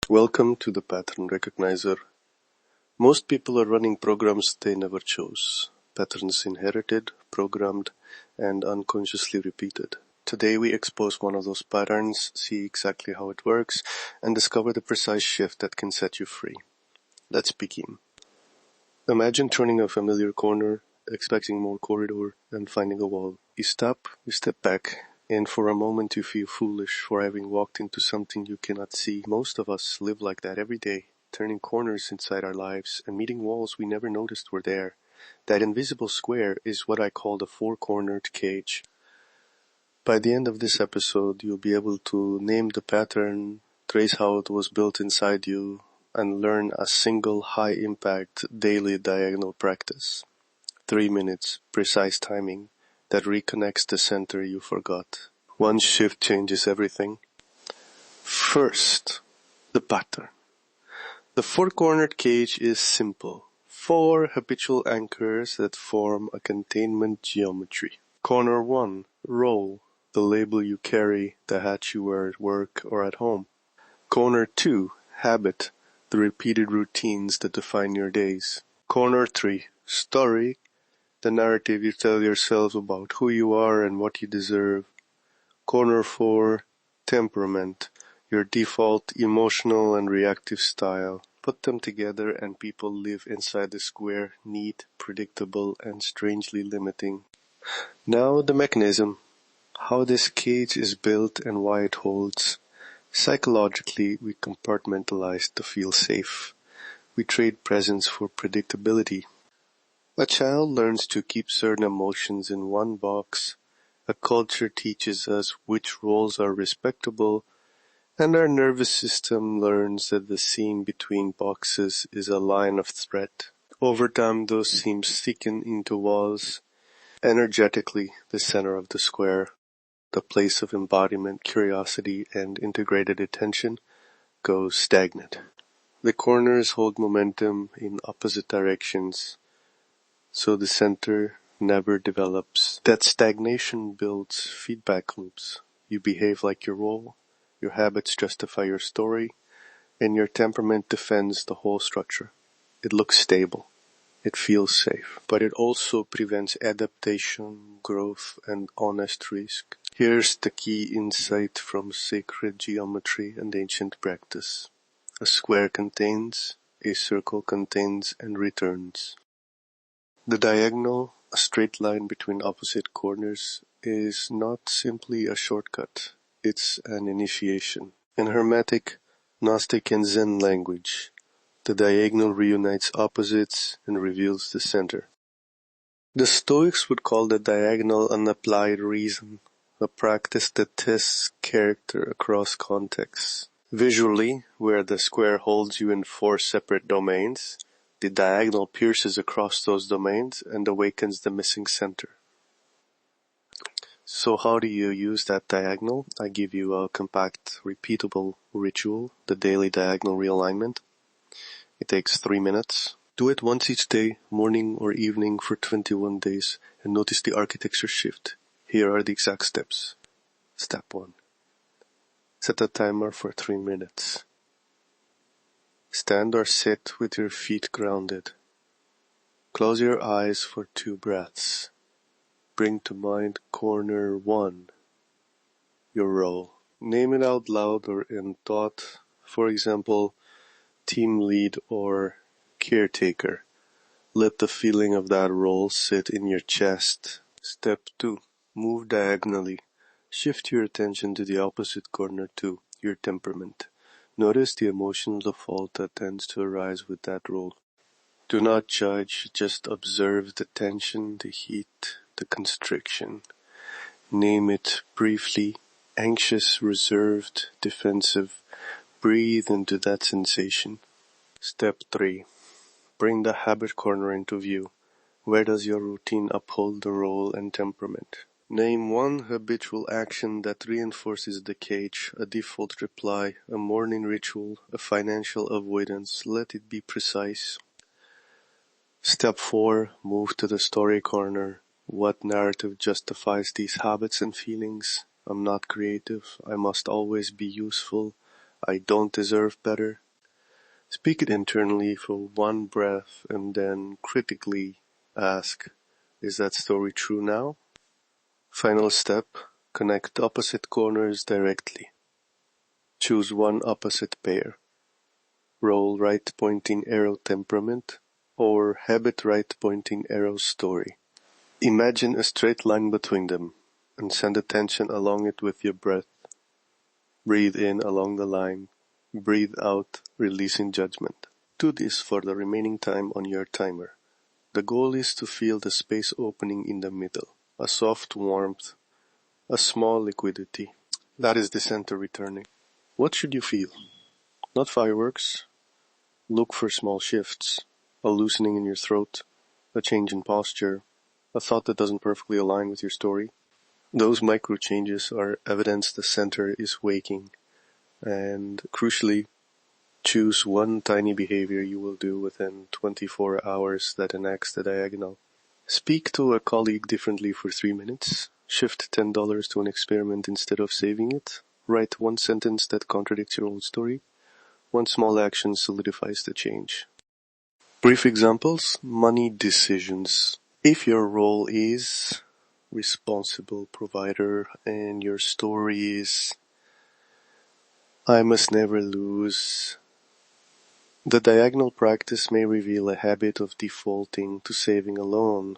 Welcome to the Pattern Recognizer. Most people are running programs they never chose. Patterns inherited, programmed, and unconsciously repeated. Today we expose one of those patterns, see exactly how it works, and discover the precise shift that can set you free. Let's begin. Imagine turning a familiar corner, expecting more corridor, and finding a wall. You step back, and for a moment you feel foolish for having walked into something you cannot see. Most of us live like that every day, turning corners inside our lives and meeting walls we never noticed were there. That invisible square is what I call the four-cornered cage. By the end of this episode, you'll be able to name the pattern, trace how it was built inside you, and learn a single high-impact daily diagonal practice. 3 minutes, precise timing, that reconnects the center you forgot. One shift changes everything. First, the pattern. The four-cornered cage is simple. 4 habitual anchors that form a containment geometry. Corner 1, role, the label you carry, the hat you wear at work or at home. Corner 2, habit, the repeated routines that define your days. Corner 3, story, the narrative you tell yourself about who you are and what you deserve. Corner 4, temperament, your default emotional and reactive style. Put them together and people live inside the square, neat, predictable, and strangely limiting. Now the mechanism, how this cage is built and why it holds. Psychologically, we compartmentalize to feel safe. We trade presence for predictability. A child learns to keep certain emotions in one box. A culture teaches us which roles are respectable, and our nervous system learns that the seam between boxes is a line of threat. Over time, those seams thicken into walls. Energetically, the center of the square, the place of embodiment, curiosity, and integrated attention, goes stagnant. The corners hold momentum in opposite directions, so the center never develops. That stagnation builds feedback loops. You behave like your role, your habits justify your story, and your temperament defends the whole structure. It looks stable. It feels safe, but it also prevents adaptation, growth, and honest risk. Here's the key insight from sacred geometry and ancient practice. A square contains, a circle contains and returns. The diagonal, a straight line between opposite corners, is not simply a shortcut. It's an initiation. In Hermetic, Gnostic, and Zen language, the diagonal reunites opposites and reveals the center. The Stoics would call the diagonal an applied reason, a practice that tests character across contexts. Visually, where the square holds you in 4 separate domains, the diagonal pierces across those domains and awakens the missing center. So how do you use that diagonal? I give you a compact, repeatable ritual, the daily diagonal realignment. It takes 3 minutes. Do it once each day, morning or evening for 21 days, and notice the architecture shift. Here are the exact steps. Step 1. Set a timer for 3 minutes. Stand or sit with your feet grounded. Close your eyes for 2 breaths. Bring to mind corner 1, your role. Name it out loud or in thought. For example, team lead or caretaker. Let the feeling of that role sit in your chest. Step 2. Move diagonally. Shift your attention to the opposite corner 2, your temperament. Notice the emotional default that tends to arise with that role. Do not judge, just observe the tension, the heat, the constriction. Name it briefly, anxious, reserved, defensive. Breathe into that sensation. Step 3. Bring the habit corner into view. Where does your routine uphold the role and temperament? Name one habitual action that reinforces the cage, a default reply, a morning ritual, a financial avoidance. Let it be precise. Step 4. Move to the story corner. What narrative justifies these habits and feelings? I'm not creative. I must always be useful. I don't deserve better. Speak it internally for one breath and then critically ask, is that story true now? Final step, connect opposite corners directly. Choose one opposite pair. Role right pointing arrow temperament or habit right pointing arrow story. Imagine a straight line between them and send attention along it with your breath. Breathe in along the line. Breathe out, releasing judgment. Do this for the remaining time on your timer. The goal is to feel the space opening in the middle, a soft warmth, a small liquidity. That is the center returning. What should you feel? Not fireworks. Look for small shifts, a loosening in your throat, a change in posture, a thought that doesn't perfectly align with your story. Those micro changes are evidence the center is waking. And crucially, choose one tiny behavior you will do within 24 hours that enacts the diagonal. Speak to a colleague differently for 3 minutes. Shift $10 to an experiment instead of saving it. Write one sentence that contradicts your own story. One small action solidifies the change. Brief examples: money decisions. If your role is responsible provider and your story is I must never lose, the diagonal practice may reveal a habit of defaulting to saving alone.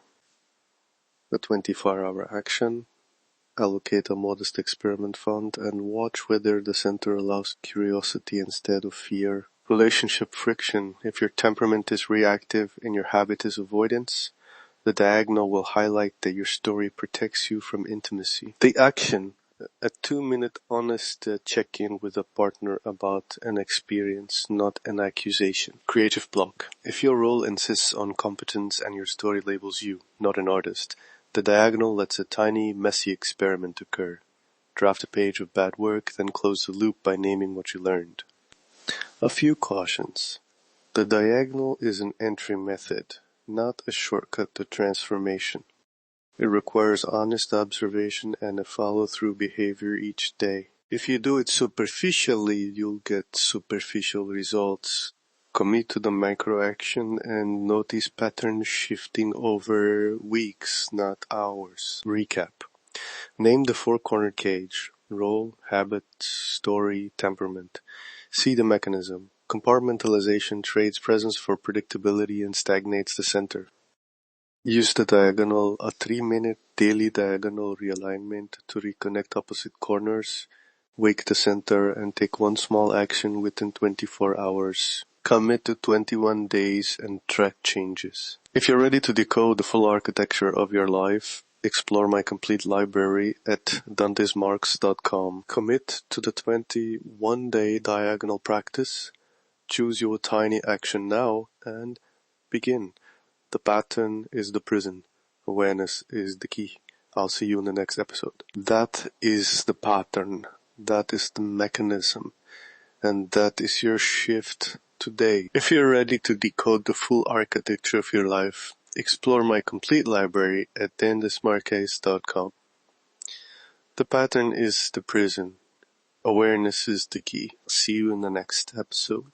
The 24-hour action: allocate a modest experiment fund and watch whether the center allows curiosity instead of fear. Relationship friction: if your temperament is reactive and your habit is avoidance, the diagonal will highlight that your story protects you from intimacy. The action: a 2-minute honest check-in with a partner about an experience, not an accusation. Creative block: if your role insists on competence and your story labels you, not an artist, the diagonal lets a tiny, messy experiment occur. Draft a page of bad work, then close the loop by naming what you learned. A few cautions. The diagonal is an entry method, not a shortcut to transformation. It requires honest observation and a follow-through behavior each day. If you do it superficially, you'll get superficial results. Commit to the micro-action and notice patterns shifting over weeks, not hours. Recap. Name the four-cornered cage: role, habit, story, temperament. See the mechanism. Compartmentalization trades presence for predictability and stagnates the center. Use the diagonal, a 3-minute daily diagonal realignment to reconnect opposite corners, wake the center, and take one small action within 24 hours. Commit to 21 days and track changes. If you're ready to decode the full architecture of your life, explore my complete library at Desmarques.com. Commit to the 21-day diagonal practice. Choose your tiny action now and begin. The pattern is the prison. Awareness is the key. I'll see you in the next episode. That is the pattern. That is the mechanism. And that is your shift today. If you're ready to decode the full architecture of your life, explore my complete library at Desmarques.com. The pattern is the prison. Awareness is the key. See you in the next episode.